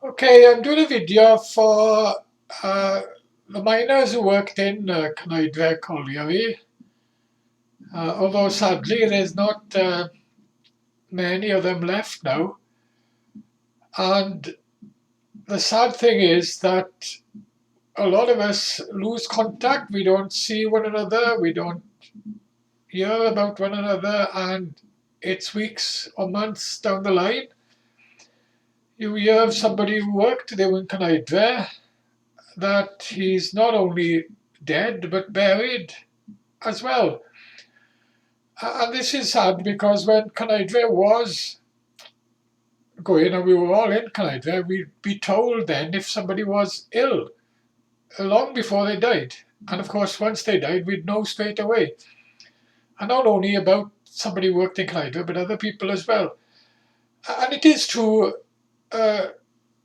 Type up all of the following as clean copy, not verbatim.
Okay, I'm doing a video for the miners who worked in Cynheidre Colliery, although sadly there's not many of them left now. And the sad thing is that a lot of us lose contact. We don't see one another, we don't hear about one another, and it's weeks or months down the line. You hear of somebody who worked there in Cynheidre that he's not only dead but buried as well. And this is sad because when Cynheidre was going, and we were all in Cynheidre, we'd be told then if somebody was ill long before they died. And of course, once they died, we'd know straight away. And not only about somebody who worked in Cynheidre, but other people as well. And it is true, I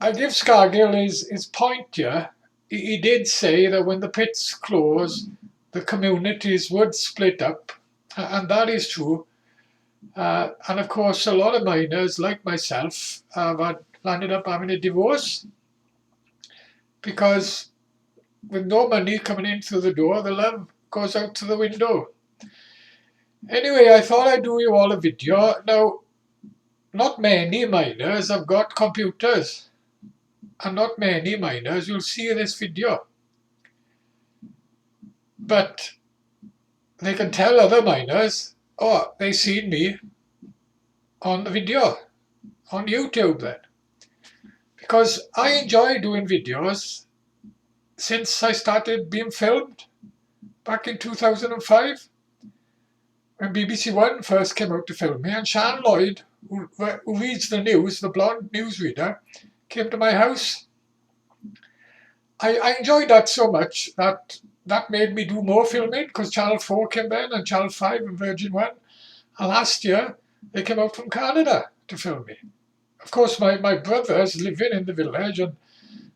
give Scargill his point here. He did say that when the pits close, the communities would split up, and that is true. And of course, a lot of miners, like myself, have landed up having a divorce because with no money coming in through the door, the love goes out to the window. Anyway, I thought I'd do you all a video. Now, not many miners have got computers, and not many miners will see this video. But they can tell other miners, oh, they seen me on the video on YouTube then. Because I enjoy doing videos since I started being filmed back in 2005 when BBC One first came out to film me, and Sian Lloyd, who reads the news, the blonde newsreader, came to my house. I enjoyed that so much that made me do more filming because Channel 4 came in and Channel 5 and Virgin One. And last year, they came out from Canada to film me. Of course, my brothers living in the village and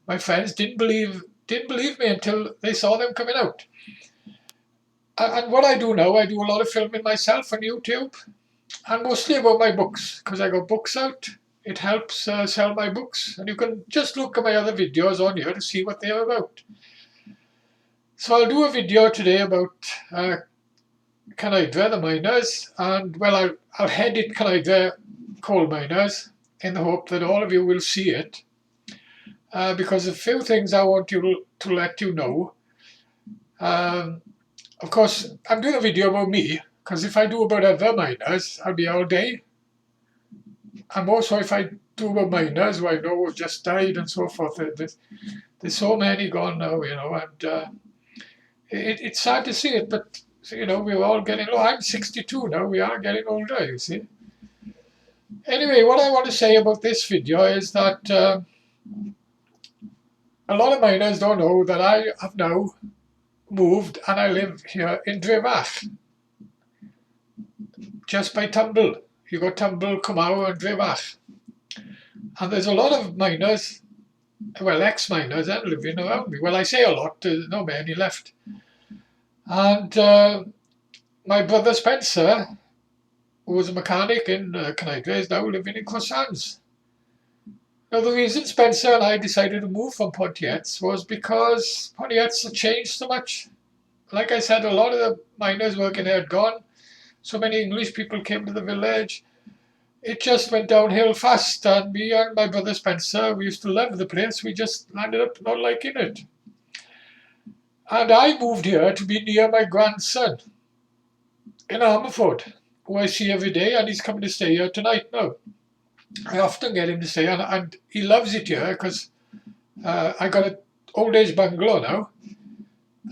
my friends didn't believe me until they saw them coming out. And what I do now, I do a lot of filming myself on YouTube, and mostly about my books, because I got books out. It helps sell my books, and you can just look at my other videos on here to see what they're about. So I'll do a video today about Cynheidre, the miners, and well, I'll head it Cynheidre coal miners in the hope that all of you will see it, because a few things I want you to let you know. Of course, I'm doing a video about me, because if I do about other miners, I'll be all day. And also if I do about miners who I know have just died and so forth, there's so many gone now, you know, and it's sad to see it, but you know, we're all getting old. I'm 62 now, we are getting older, you see. Anyway, what I want to say about this video is that a lot of miners don't know that I have now moved and I live here in Drevach, just by Tumble. You got Tumble, Cumau and Drevach. And there's a lot of miners, well, ex-miners living around me. Well, I say a lot, there's not many left. And my brother Spencer, who was a mechanic in Cynheidre, is now living in Croissants. Now, the reason Spencer and I decided to move from Pontiets was because Pontiets had changed so much. Like I said, a lot of the miners working there had gone. So many English people came to the village. It just went downhill fast, and me and my brother Spencer, we used to love the place. We just landed up not liking it. And I moved here to be near my grandson in Armaford, who I see every day, and he's coming to stay here tonight now. I often get him to stay, and he loves it here because I got an old age bungalow now,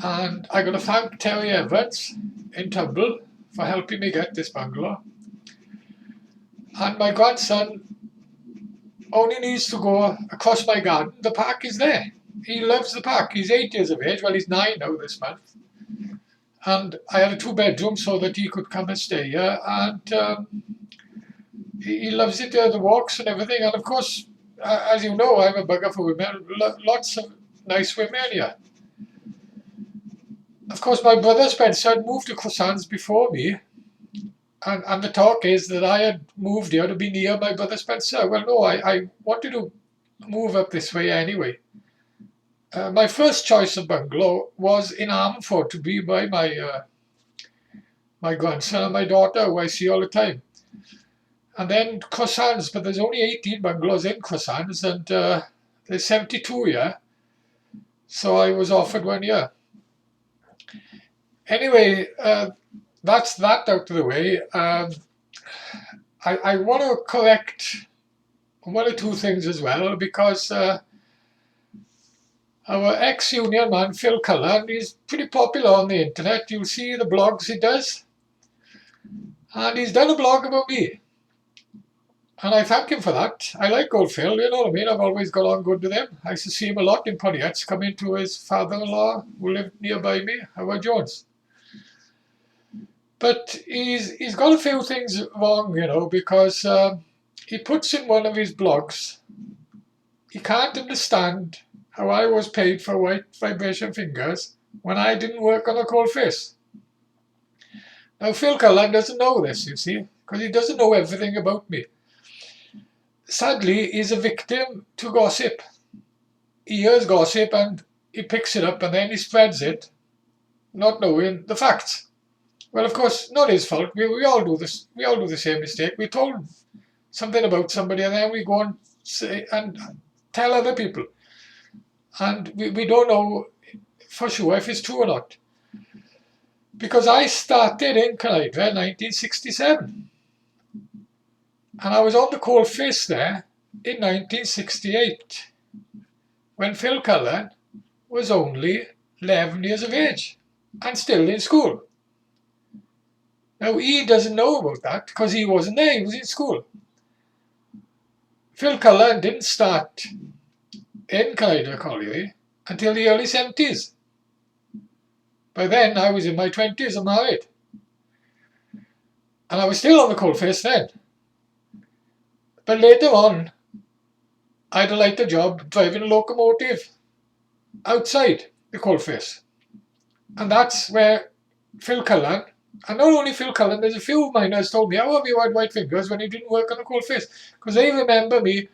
and I got to thank Terry Evans in Tumble for helping me get this bungalow. And my grandson only needs to go across my garden. The park is there. He loves the park. He's 8 years of age. Well, he's 9 now this month. And I had a 2-bedroom so that he could come and stay here. And he loves it, the walks and everything. And of course, as you know, I'm a bugger for women. Lots of nice women here. Of course, my brother Spencer had moved to Croissants before me. And the talk is that I had moved here to be near my brother Spencer. Well, no, I wanted to move up this way anyway. My first choice of bungalow was in Armford, to be by my grandson and my daughter, who I see all the time. And then Croissants, but there's only 18 bungalows in Croissants, and there's 72 here. So I was offered one here. Anyway, that's that out of the way. I want to correct one or two things as well, because our ex-union man, Phil Cullen, he's pretty popular on the internet. You'll see the blogs he does. And he's done a blog about me. And I thank him for that. I like old Phil, you know what I mean? I've always got on good with him. I used to see him a lot in Pontiats, coming to his father-in-law, who lived nearby me, Howard Jones. But he's got a few things wrong, you know, because he puts in one of his blogs, he can't understand how I was paid for white vibration fingers when I didn't work on a cold face. Now, Phil Cullen doesn't know this, you see, because he doesn't know everything about me. Sadly, he's a victim to gossip. He hears gossip and he picks it up and then he spreads it, not knowing the facts. Well, of course, not his fault. We all do this. We all do the same mistake. We told something about somebody and then we go and say and tell other people. And we don't know for sure if it's true or not. Because I started in Cynheidre in 1967. And I was on the coal face there in 1968, when Phil Cullen was only 11 years of age and still in school. Now, he doesn't know about that because he wasn't there, he was in school. Phil Cullen didn't start in Cynheidre Colliery until the early 70s. By then, I was in my 20s and married. And I was still on the coalface then. But later on, I had a lighter job driving a locomotive outside the coalface. And that's where Phil Cullen, and not only Phil Cullen, there's a few miners told me, how have you had white fingers when you didn't work on a coalface? Because they remember me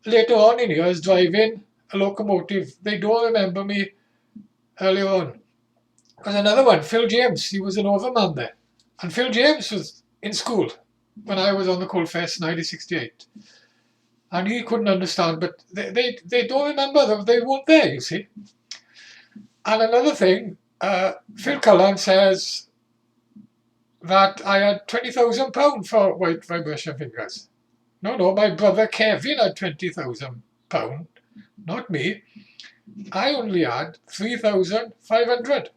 later on in years driving a locomotive. They don't remember me earlier on. There's another one, Phil James, he was an overman there. And Phil James was in school when I was on the coalface in 1968. And he couldn't understand, but they don't remember, they weren't there, you see. And another thing, Phil Cullen says that I had £20,000 for white vibration fingers. No, my brother Kevin had £20,000, not me. I only had 3,500.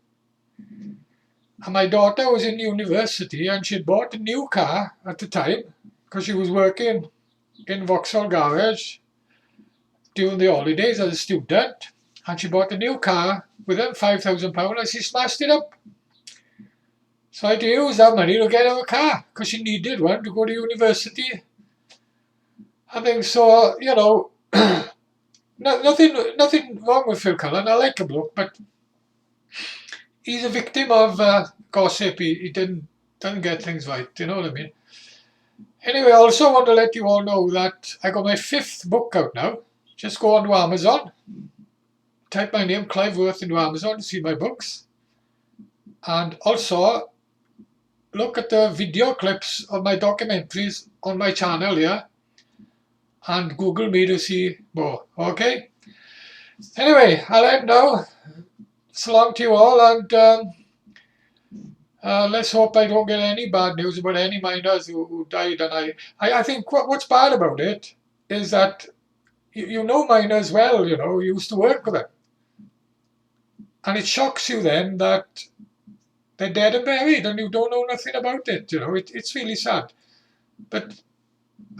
And my daughter was in university and she'd bought a new car at the time because she was working in Vauxhall Garage during the holidays as a student. And she bought a new car with them £5,000 and she smashed it up. So I had to use that money to get her a car because she needed one to go to university. I think so, you know, nothing wrong with Phil Cullen. I like him, look, but he's a victim of gossip. He doesn't get things right, you know what I mean? Anyway, I also want to let you all know that I got my 5th book out now. Just go onto Amazon, type my name, Clive Worth, into Amazon to see my books. And also, look at the video clips of my documentaries on my channel here. And Google me to see more, okay? Anyway, I'll end now. So long to you all, and let's hope I don't get any bad news about any miners who died. And I think what's bad about it is that you know miners well, you know, you used to work with them. And it shocks you then that they're dead and buried and you don't know nothing about it, you know, it's really sad. But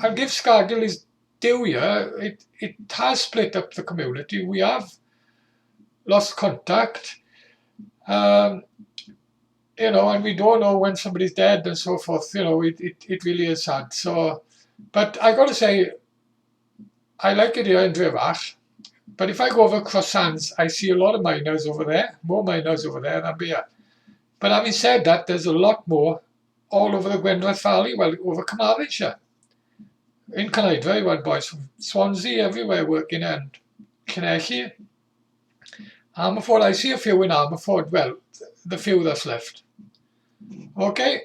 I'll give Scargill his due here. It has split up the community. We have lost contact. You know, and we don't know when somebody's dead and so forth. You know, it really is sad. So, but I got to say, I like it here in Drevach. But if I go over Croissants, I see a lot of miners over there, more miners over there than here. But having said that, there's a lot more all over the Gwynedd Valley, well, over Carmarthenshire. in Cynheidre, you had boys from Swansea, everywhere working, and Cynheidre. Ammerford, I see a few in Ammerford, well, the few that's left. Okay,